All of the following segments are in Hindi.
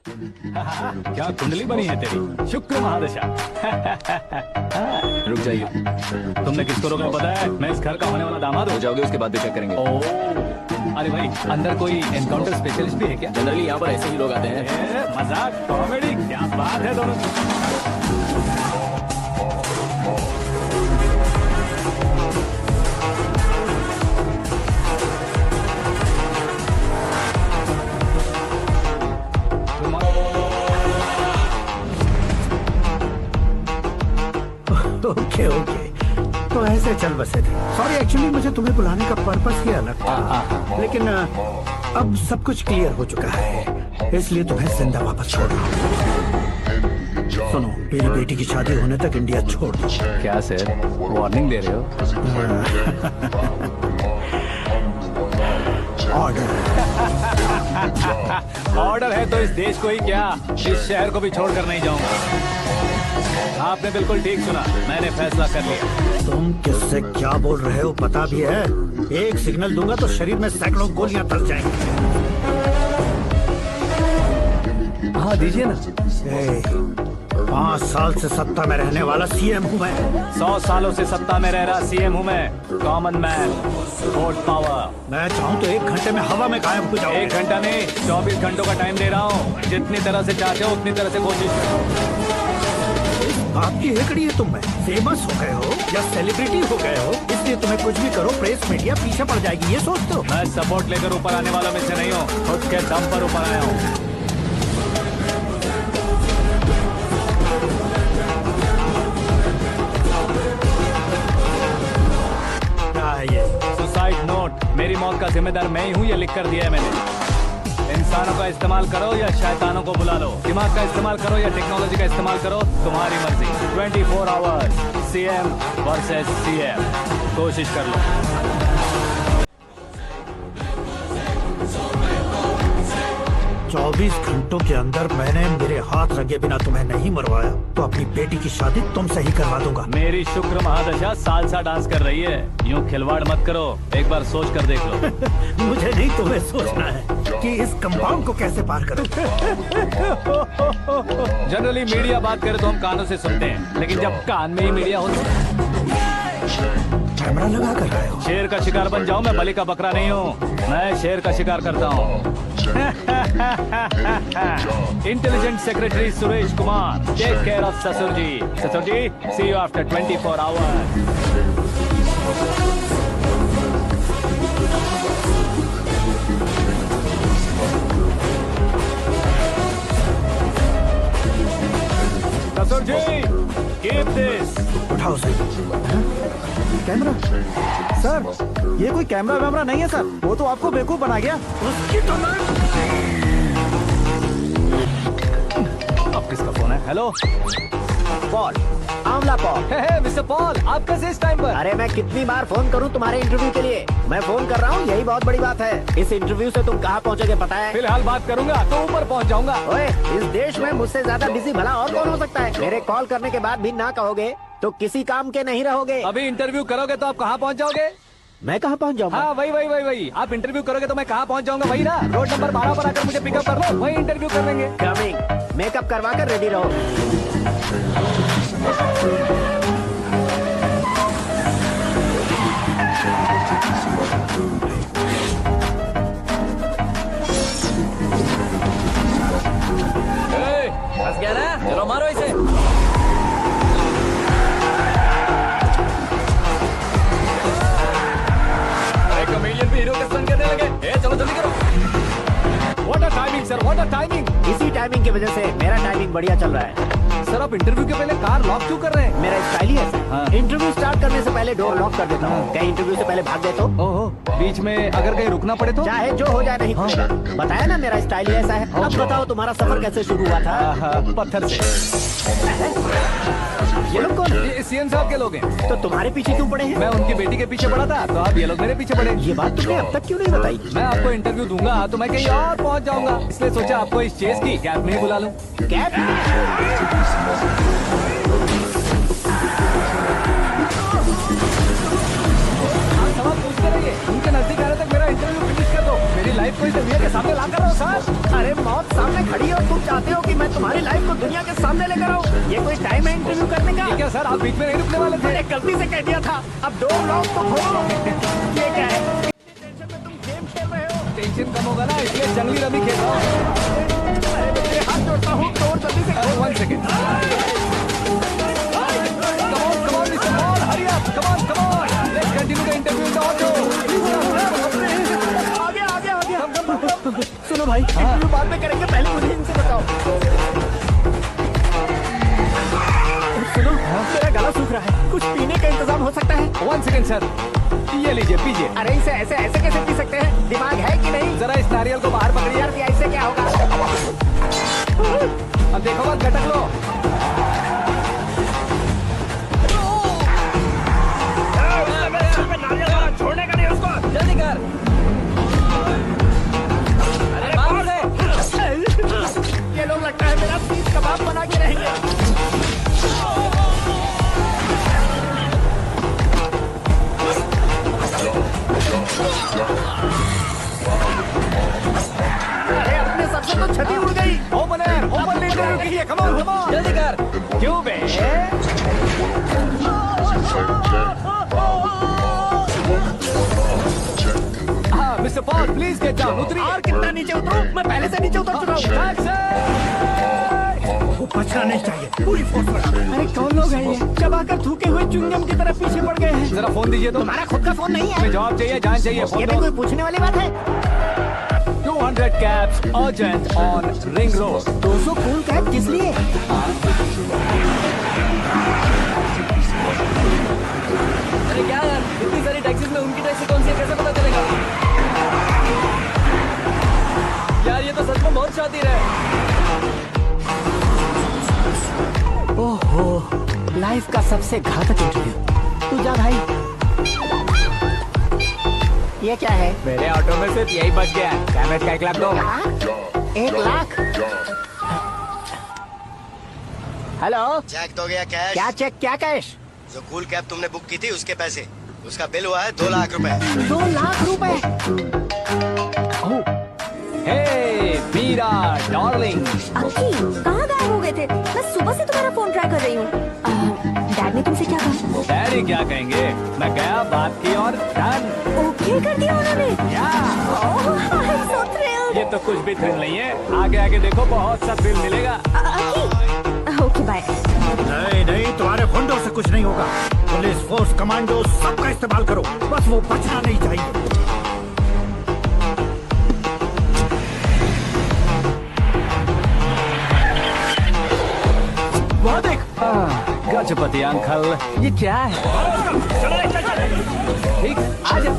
क्या कुंडली बनी है तेरी, शुक्र महादशा। रुक जाइए। तुमने किसको रोका पता है? मैं इस घर का होने वाला दामाद हो हूँ। जाओगे उसके बाद भी चेक करेंगे। ओह, अरे भाई अंदर कोई एनकाउंटर स्पेशलिस्ट भी है क्या? जनरली यहाँ पर ऐसे ही लोग आते हैं। मजाक कॉमेडी क्या बात है दोनों। ओके ओके, तो ऐसे चल बसे थे। सॉरी, एक्चुअली मुझे तुम्हें बुलाने का पर्पस ही अलग था, लेकिन अब सब कुछ क्लियर हो चुका है, इसलिए तुम्हें जिंदा वापस छोड़ रहा हूँ। सुनो, मेरी बेटी की शादी होने तक इंडिया छोड़ दो। क्या सर, वार्निंग दे रहे हो? ऑर्डर। ऑर्डर है तो इस देश को ही क्या, इस शहर को भी छोड़कर नहीं जाऊंगा। आपने बिल्कुल ठीक सुना, मैंने फैसला कर लिया। तुम किससे क्या बोल रहे हो पता भी है? एक सिग्नल दूंगा तो शरीर में सैकड़ों गोलियां धस जाएंगी। हाँ दीजिए ना। 5 साल से सत्ता में रहने वाला सीएम हूँ मैं। 100 सालों से सत्ता में रह रहा सीएम हूँ मैं। Common man, vote power. मैं चाहूँ तो 1 घंटे में हवा में गायब हो जाऊँ। 1 घंटा नहीं, 24 घंटों का टाइम दे रहा हूँ। जितनी तरह से चाहते हो उतनी तरह से कोशिश करो। आपकी हेकड़ी है, तुम में फेमस हो गए हो या सेलिब्रिटी हो गए हो, इसलिए तुम्हें कुछ भी करो प्रेस मीडिया पीछे पड़ जाएगी, ये सोचते हो? मैं सपोर्ट लेकर ऊपर आने वालों में से नहीं हूँ, खुद के दम पर ऊपर आया हूँ। सुसाइड नोट, मेरी मौत का जिम्मेदार मैं ही हूँ, ये लिख कर दिया है मैंने। इंसानों का इस्तेमाल करो या शैतानों को बुला लो, दिमाग का इस्तेमाल करो या टेक्नोलॉजी का इस्तेमाल करो, तुम्हारी मर्जी। 24 आवर्स सीएम वर्सेस सीएम, कोशिश कर लो। 24 घंटों के अंदर मैंने मेरे हाथ रंगे बिना तुम्हें नहीं मरवाया तो अपनी बेटी की शादी तुमसे ही करवा दूंगा। मेरी शुक्र महादशा सालसा डांस कर रही है, यूं खिलवाड़ मत करो, एक बार सोच कर देख लो। मुझे नहीं, तुम्हें सोचना है कि इस कंपाउंड को कैसे पार करूं। जनरली मीडिया बात करे तो हम कानों से सुनते हैं, लेकिन जब कान में ही मीडिया हो तो कैमरा लगा कर रहे हो। शेर का शिकार बन जाऊं, मैं बलि का बकरा नहीं हूँ, मैं शेर का शिकार करता हूँ। Intelligent secretary Suresh Kumar, take care of ससुर जी। ससुर जी, सी यू आफ्टर 24 आवर्स। ससुर जी, कीप दिस। उठाओ सर। कैमरा सर, ये कोई कैमरा वैमरा नहीं है सर, वो तो आपको बेवकूफ बना गया। उसकी तो अब किसका फोन है? हेलो पॉल, आंवला पॉल। मिस्टर पॉल, आप कैसे इस टाइम पर? अरे मैं कितनी बार फोन करूं तुम्हारे इंटरव्यू के लिए? मैं फोन कर रहा हूं, यही बहुत बड़ी बात है। इस इंटरव्यू से तुम कहां पहुंचोगे पता है? फिलहाल बात करूंगा तो ऊपर पहुंच जाऊंगा। ओए, इस देश में मुझसे ज्यादा बिजी भला और कौन हो सकता है? मेरे कॉल करने के बाद भी ना कहोगे तो किसी काम के नहीं रहोगे। अभी इंटरव्यू करोगे तो आप कहाँ पहुँच जाओगे? मैं कहाँ पहुँच जाऊंगा? हाँ वही। आप इंटरव्यू करोगे तो मैं कहाँ पहुँच जाऊंगा? वही ना, रोड नंबर 12 पर आकर मुझे पिकअप कर लो, वही इंटरव्यू कर लेंगे। कमिंग। मेकअप करवा कर रेडी रहो। फंस गया ना, चलो मारो इसे। कमेडियन भी हीरो के स्टंट करने लगे। चलो जल्दी करो। What a timing sir, what a timing. इसी टाइमिंग की वजह से मेरा टाइमिंग बढ़िया चल रहा है। सर आप इंटरव्यू के पहले कार लॉक क्यों कर रहे हैं? मेरा स्टाइल ही ऐसा है। हाँ। इंटरव्यू स्टार्ट करने से पहले डोर लॉक कर देता हूँ। कहीं इंटरव्यू से पहले भाग गए तो? ओहो, बीच में अगर कहीं रुकना पड़े तो? चाहे जो हो जाए नहीं खुलेगा। बताया ना मेरा स्टाइल ही ऐसा है। अब बताओ तुम्हारा सफर कैसे शुरू हुआ था? पत्थर से। ये लोग कौन है? ये सीएम साहब के लोग हैं। तो तुम्हारे पीछे क्यों पड़े हैं? मैं उनकी बेटी के पीछे पड़ा था, तो अब ये लोग मेरे पीछे पड़े। ये बात तुमने अब तक क्यों नहीं बताई? मैं आपको इंटरव्यू दूंगा तो मैं कहीं और पहुंच जाऊंगा, इसलिए सोचा आपको इस चेस की कैब में ही बुला लूं। कैब? सवाल पूछते रहिए, उनके नजदीक आने तक मेरा इंटरव्यू फिनिश कर दो। मेरी लाइफ को इस दुनिया के सामने ला कर रहो सर। अरे मौत सामने खड़ी हो, तुम चाहते हो कि मैं तुम्हारी लाइफ को दुनिया के सामने लेकर आऊं? ये कोई टाइम है इंटरव्यू करने का? क्या सर, आप बीच में नहीं रुकने वाले थे? मैंने गलती से कह दिया था, अब डोर लॉक तो खोलो। ये क्या है? टेंशन में तुम गेम खेल रहे हो? टेंशन कम होगा ना, इसलिए जंगली रमी खेल रहा हूँ। अरे बच्चे, हाथ जोड़ता हूँ, डोर जल्दी से खोलो। 1 second. Come on, Mr. Paul, hurry up. Come on. Let's continue the interview in the auto. आ गया। सुनो भाई, इंटरव्यू बाद में करेंगे, पहले मुझे इनसे बताओ। सुनो, मेरा गला सूख रहा है, कुछ पीने का इंतजाम हो सकता है? 1 सेकेंड सर, ये लीजिए पीजिए। अरे इसे ऐसे कैसे पी सकते हैं? दिमाग है कि नहीं? जरा इस नारियल को बाहर पकड़िए। यार इससे क्या होगा? अब देखो बस, झटक लो। छोड़ने का नहीं उसको, जल्दी कर। अरे बाहर से। ये लोग लगता है मेरा सीख कबाब बना के रहेंगे। अरे अपने सबसे तो छठी उड़ गई। ओपनर, ओपन इंटरव्यू कीजिए। कम ऑन, जल्दी कर। क्यों बे? हाँ mister Paul, please get down. उतरिए। और कितना नीचे उतरूं? मैं पहले से नीचे उतर चुका हूँ। वो बचना नहीं चाहिए, पूरी फोर्स लगा। अरे कौन लोग हैं ये? चबाकर थूके हुए च्युइंगम की तरह पीछे पड़ गए हैं। जरा फोन दीजिए तो। तुम्हारा खुद का फोन नहीं है? हमें जवाब चाहिए, जान चाहिए। फोन ये दो। भी कोई पूछने वाली बात है? 200 cabs urgent on Ring Road. 200 cool cab किस लिए? अरे क्या यार, इतनी सारी टैक्सीज में उनकी टैक्सी कौन सी है, कैसे पता चलेगा? यार ये तो सच में बहुत शातिर है। ओहो, लाइफ का सबसे घातक इंटरव्यू। तू जा भाई। ये क्या है? मेरे ऑटो में सिर्फ यही बच गया है। कैमरे का 1 लाख दो। 1 लाख? हेलो, चेक तो गया कैश। क्या चेक, क्या कैश? जो कूल कैब तुमने बुक की थी उसके पैसे, उसका बिल हुआ है 2 लाख रुपए। 2 लाख रुपए? हे मीरा डार्लिंग। अक्की, कहाँ गायब हो गए थे? मैं सुबह से तुम्हारा फोन ट्राई कर रही हूँ। डैड ने तुमसे क्या कहा? डैडी क्या कहेंगे, मैं गया, बात की और डन। ओके कर दिया उन्होंने? या ओह, I'm so thrilled। ये तो कुछ भी थ्रिल नहीं है, आगे आगे देखो बहुत सा थ्रिल मिलेगा। अक्की, ओके बाय। नहीं, तुम्हारे गुंडों से कुछ नहीं होगा। पुलिस फोर्स, कमांडो, सबका इस्तेमाल करो, बस वो बचना नहीं चाहिए। वो देख, गजपति अंकल, ये क्या है? ठीक, आजा।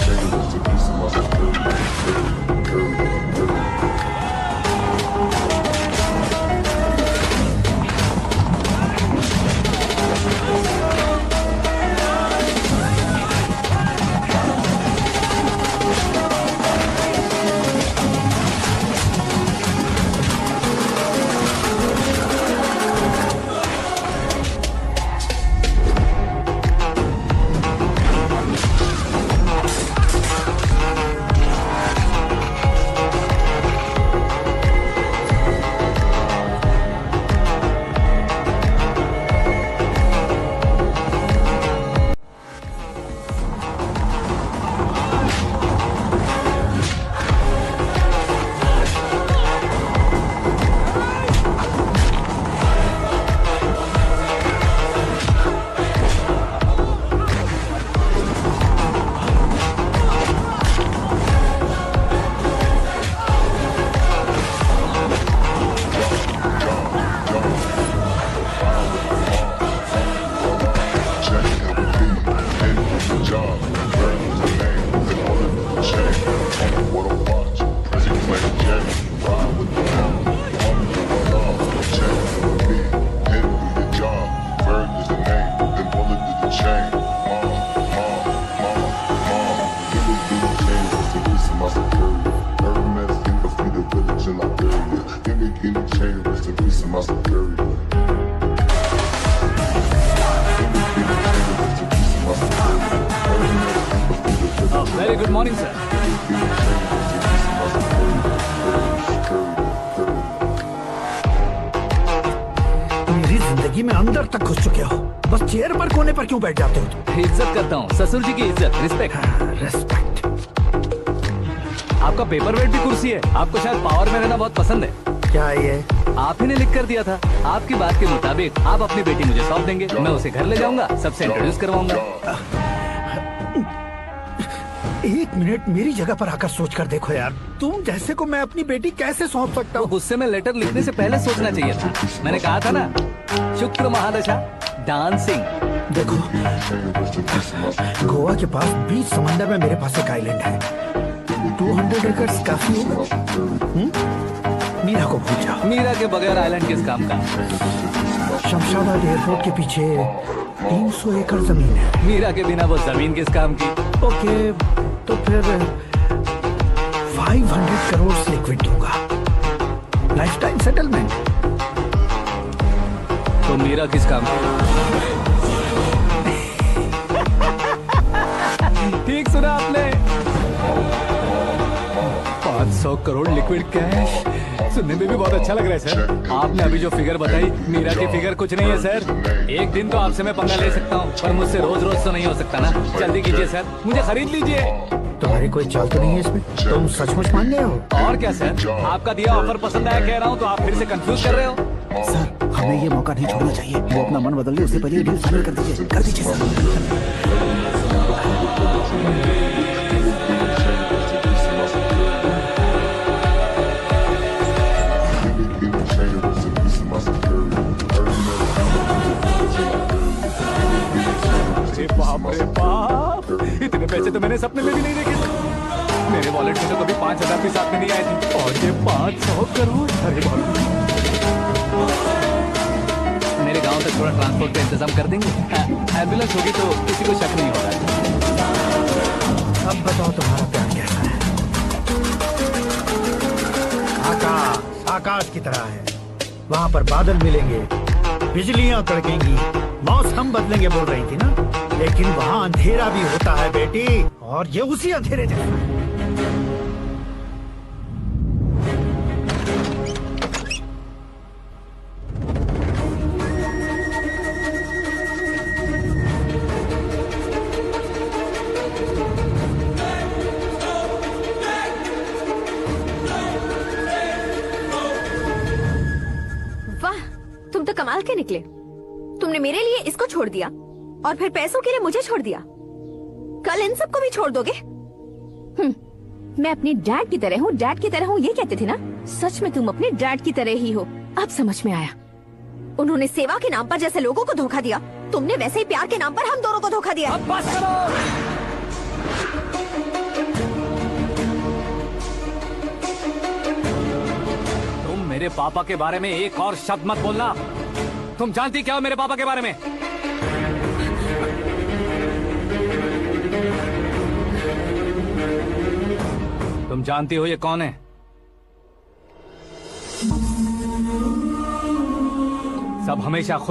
Chains, very good morning sir. मेरी जिंदगी में अंदर तक घुस चुके हो, बस चेयर पर कोने पर क्यों बैठ जाते हो तुम? इज्जत करता हूँ, ससुर जी की इज्जत, रिस्पेक्ट। रेस्पेक्ट। आपका पेपर वेट भी कुर्सी है। आपको शायद पावर में रहना बहुत पसंद है। क्या ये? आप ही ने लिख कर दिया था। आपकी बात के मुताबिक आप अपनी बेटी मुझे सौंप देंगे, मैं उसे घर ले जाऊंगा, सबसे इंट्रोड्यूस करवाऊंगा। एक मिनट मेरी जगह पर आकर सोच कर देखो यार, तुम जैसे को मैं अपनी बेटी कैसे सौंप सकता तो हूँ? गुस्से में लेटर लिखने से पहले सोचना चाहिए था। मैंने कहा था ना, शुक्र महादशा डांसिंग। देखो, गोवा के पास बीच समंदर में मेरे पास एक आइलैंड है। 200 एकर्स काफी होगा। मीरा को भूल जाओ। मीरा के बगैर आइलैंड किस काम का? शमशाबाद एयरपोर्ट के पीछे 300 एकड़ जमीन है। मीरा के बिना वो जमीन किस काम की? ओके, तो फिर 500 करोड़ लिक्विड दूंगा, लाइफ टाइम सेटलमेंट। तो मीरा किस काम की? ठीक सुना आपने, 500 करोड़ लिक्विड कैश। सुनने में भी बहुत अच्छा लग रहा है सर। आपने अभी जो फिगर बताई, मीरा की फिगर कुछ नहीं है सर। एक दिन तो आपसे मैं पंगा ले सकता हूँ, पर मुझसे रोज रोज तो नहीं हो सकता ना। जल्दी कीजिए सर, मुझे खरीद लीजिए। तुम्हारी कोई चाल तो नहीं है इसमें? तुम सचमुच मान गए हो? और क्या सर, आपका दिया ऑफर पसंद आया कह रहा हूँ, तो आप फिर से कंफ्यूज कर रहे हो। सर, हमें ये मौका नहीं छोड़ना चाहिए। वो अपना मन बदल ले, उससे पहले डील फाइनल कर दीजिए सर। अरे बाप रे बाप, इतने पैसे तो मैंने सपने में भी नहीं देखे थे। मेरे वॉलेट में तो कभी 5,000 भी साथ में नहीं आए थे, और ये 500 करोड़। अरे बाप रे। मेरे गांव तक थोड़ा ट्रांसपोर्ट का इंतजाम कर देंगे? एम्बुलेंस होगी तो किसी को शक नहीं होगा। अब बताओ तुम्हारा प्यार कैसा है? आकाश की तरह है। वहाँ पर बादल मिलेंगे, बिजलियां कड़केंगी, मौसम बदलेंगे बोल रही थी ना, लेकिन वहाँ अंधेरा भी होता है बेटी, और ये उसी अंधेरे जैसा है। वाह, तुम तो कमाल के निकले। तुमने मेरे लिए इसको छोड़ दिया और फिर पैसों के लिए मुझे छोड़ दिया। कल इन सबको भी छोड़ दोगे? मैं अपने डैड की तरह हूँ, डैड की तरह हूँ, ये कहते थे ना। सच में तुम अपने डैड की तरह ही हो। अब समझ में आया। उन्होंने सेवा के नाम पर जैसे लोगों को धोखा दिया, तुमने वैसे ही प्यार के नाम पर हम दोनों को धोखा दिया। अब बस करो। तुम मेरे पापा के बारे में एक और शब्द मत बोलना। तुम जानती क्या हो मेरे पापा के बारे में? तुम जानती हो ये कौन है? सब हमेशा खुश